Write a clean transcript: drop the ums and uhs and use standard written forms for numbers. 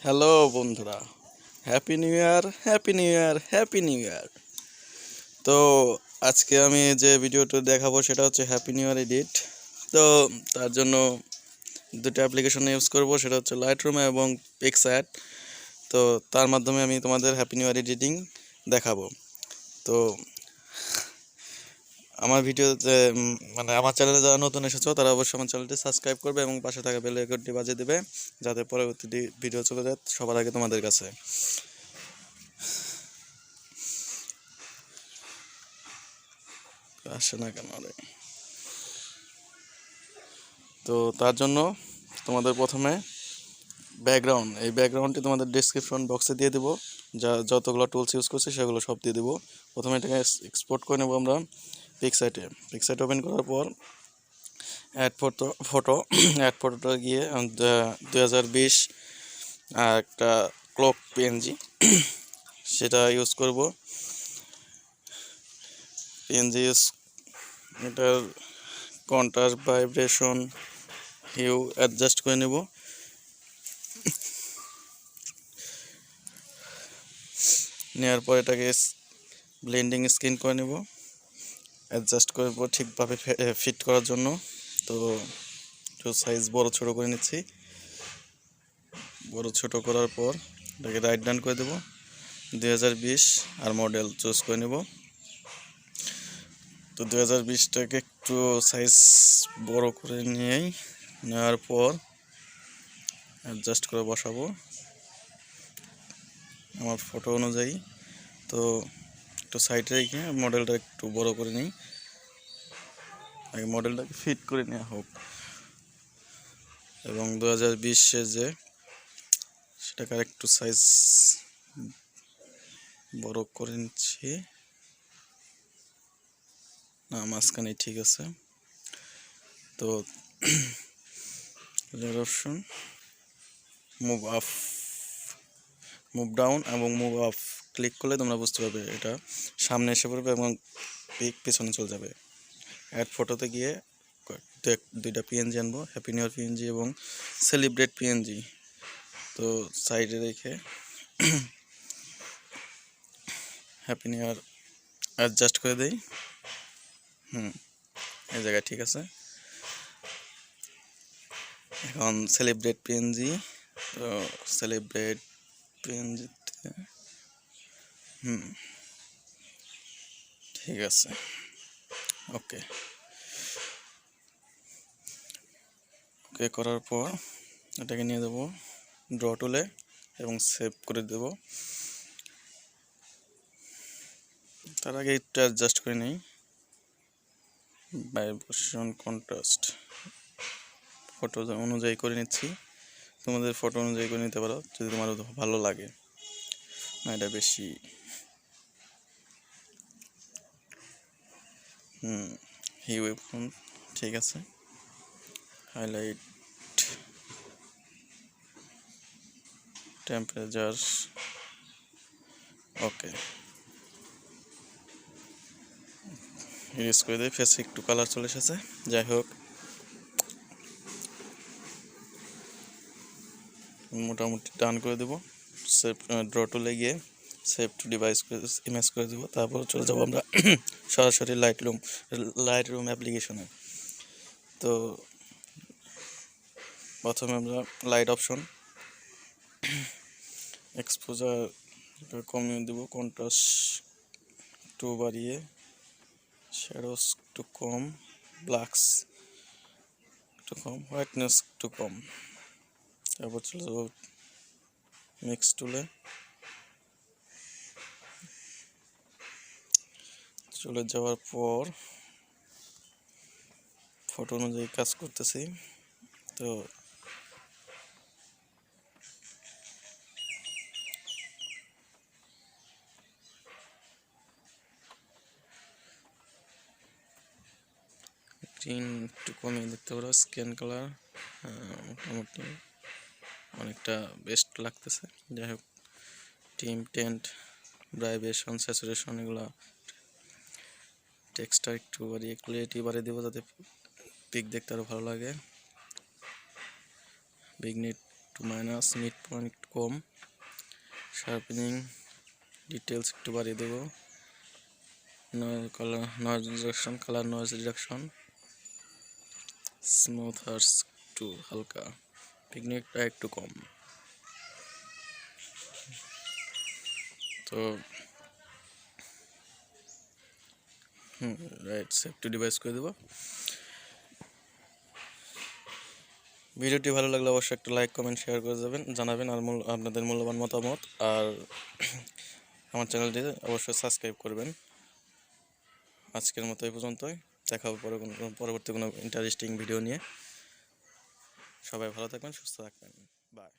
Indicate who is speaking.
Speaker 1: Hello বন্ধুরা, happy new year, happy new year, happy new year. তো আজকে আমি যে ভিডিওটা দেখাবো সেটা হচ্ছে হ্যাপি নিউ ইয়ার এডিট। তো তার জন্য দুটো অ্যাপ্লিকেশন ইউজ করব, সেটা হচ্ছে লাইটরুম এবং পিক্সআর্ট। তো তার মাধ্যমে আমি তোমাদের হ্যাপি নিউ ইয়ার এডিটিং দেখাবো। তো আমার ভিডিওতে মানে আমার চ্যানেলে যারা নতুন এসেছো তারা অবশ্যই আমার চ্যানেলটি সাবস্ক্রাইব করবে এবং পাশে থাকা বেল আইকনটি বাজিয়ে দেবে, যাতে পরবর্তী ভিডিও চলে যায় সবার আগে তোমাদের কাছে। আসে না কেন রে? তো তার জন্য তোমাদের প্রথমে এই ব্যাকগ্রাউন্ডটি তোমাদের ডেসক্রিপশন বক্সে দিয়ে দেবো। যতগুলো টুলস ইউজ করছি সেগুলো সব দিয়ে দেবো। প্রথমে এটাকে এক্সপোর্ট করে নেবো আমরা পিক্সআর্ট ওপেন করার পর অ্যাড ফটোটা গিয়ে 2020 একটা ক্লক পিএনজি সেটা ইউজ করব। পিএনজি এটার কন্ট্রাস্ট, ভাইব্রেশন, হিউ অ্যাডজাস্ট করে নেব। নেওয়ার পর এটাকে ব্লেন্ডিং স্ক্রিন করে নেব, অ্যাডজাস্ট করব ঠিকভাবে ফিট করার জন্য। তো সাইজ বড় ছোট করে নিচ্ছি। বড় ছোট করার পর এটাকে রাইট ডান করে দেব, 2020 আর মডেল চুজ করে নেব। তো 2020টাকে একটু সাইজ বড় করে নেওয়ার পর অ্যাডজাস্ট করে বসাবো আমার ফটো অনুযায়ী। তো একটু সাইডে রেখে মডেলটা একটু বড় করে নিই, আগে মডেলটাকে ফিট করে নেওয়া হোক। এবং 2020 যে সেটাকে একটু সাইজ বড় করে নিচ্ছি, না মাঝখানে ঠিক আছে। তো অপশন মুভ ডাউন এবং মুভ আপ ক্লিক করলে তোমরা বুঝতে পারবে এটা সামনে এসে পড়বে এবং পিছনে চলে যাবে। অ্যাড ফটোতে গিয়ে দুইটা পিএনজি আনবো, হ্যাপি নিউ ইয়ার পিএনজি এবং সেলিব্রেট পিএনজি। তো সাইডে রেখে হ্যাপি নিউ ইয়ার অ্যাডজাস্ট করে দেই। এই জায়গায় ঠিক আছে। এখন সেলিব্রেট পিএনজি, তো সেলিব্রেট পিএনজিতে ঠিক আছে, ওকে করার পর এটাকে নিয়ে দেবো ড্র টুলে এবং সেভ করে দেব। তার আগে একটু অ্যাডজাস্ট করে নিই, ভাইব্রেশন, কন্ট্রাস্ট ফটো অনুযায়ী করে নিচ্ছি। তোমাদের ফটো অনুযায়ী করে নিতে পারো যদি তোমার ভালো লাগে। না এটা বেশি হিউ ঠিক আছে। হাইলাইট, টেম্পারেচার, ওকে ইউজ করে দিই। ফেসে একটু কালার চলে এসেছে, যাই হোক মোটামুটি ডান করে দেবো। সেভ ড্র টুলে গিয়ে সেভ টু ডিভাইস ইমেজ করে দেবো। তারপর চলে যাবো আমরা সরাসরি লাইটরুম অ্যাপ্লিকেশনে। তো প্রথমে আমরা লাইট অপশন, এক্সপোজার কমিয়ে দেবো, কন্ট্রাস্ট একটু বাড়িয়ে, শ্যাডোস একটু কম, ব্ল্যাকস একটু কম, হোয়াইটনেস একটু কম। তারপর চলে যাবো মিক্স টুলে, চলে যাওয়ার পর ফটো অনুযায়ী কাজ করতেছি। তো গ্রিন একটু কমিয়ে দেখতে পারো, স্ক্যান কালার মোটামুটি অনেকটা বেস্ট লাগতেছে। যাই হোক টেন্ট, ভাইব্রেশন, স্যাচুরেশন এগুলো টেক্সটটা একটু বাড়িয়ে ক্লিয়ারিটি বাড়িয়ে দেবো যাতে পিক দেখতে আরও ভালো লাগে। বিগনিট একটু মাইনাস, মিড পয়েন্ট একটু কম, শার্পেনিং, ডিটেলস একটু বাড়িয়ে দেবো, noise reduction, colour noise reduction, smooth হার্স একটু হালকা, পিকনিকটা একটু কম। তো রাইট, সেভ টু ডিভাইস করে দেবো। ভিডিওটি ভালো লাগলে অবশ্যই একটা লাইক, কমেন্ট, শেয়ার করে জানাবেন আর আপনাদের মূল্যবান মতামত। আর আমার চ্যানেলটি অবশ্যই সাবস্ক্রাইব করবেন। আজকের মতো এই পর্যন্তই, দেখা হবে পরবর্তী কোনো ইন্টারেস্টিং ভিডিও নিয়ে। সবাই ভালো থাকবেন, সুস্থ থাকবেন, বাই।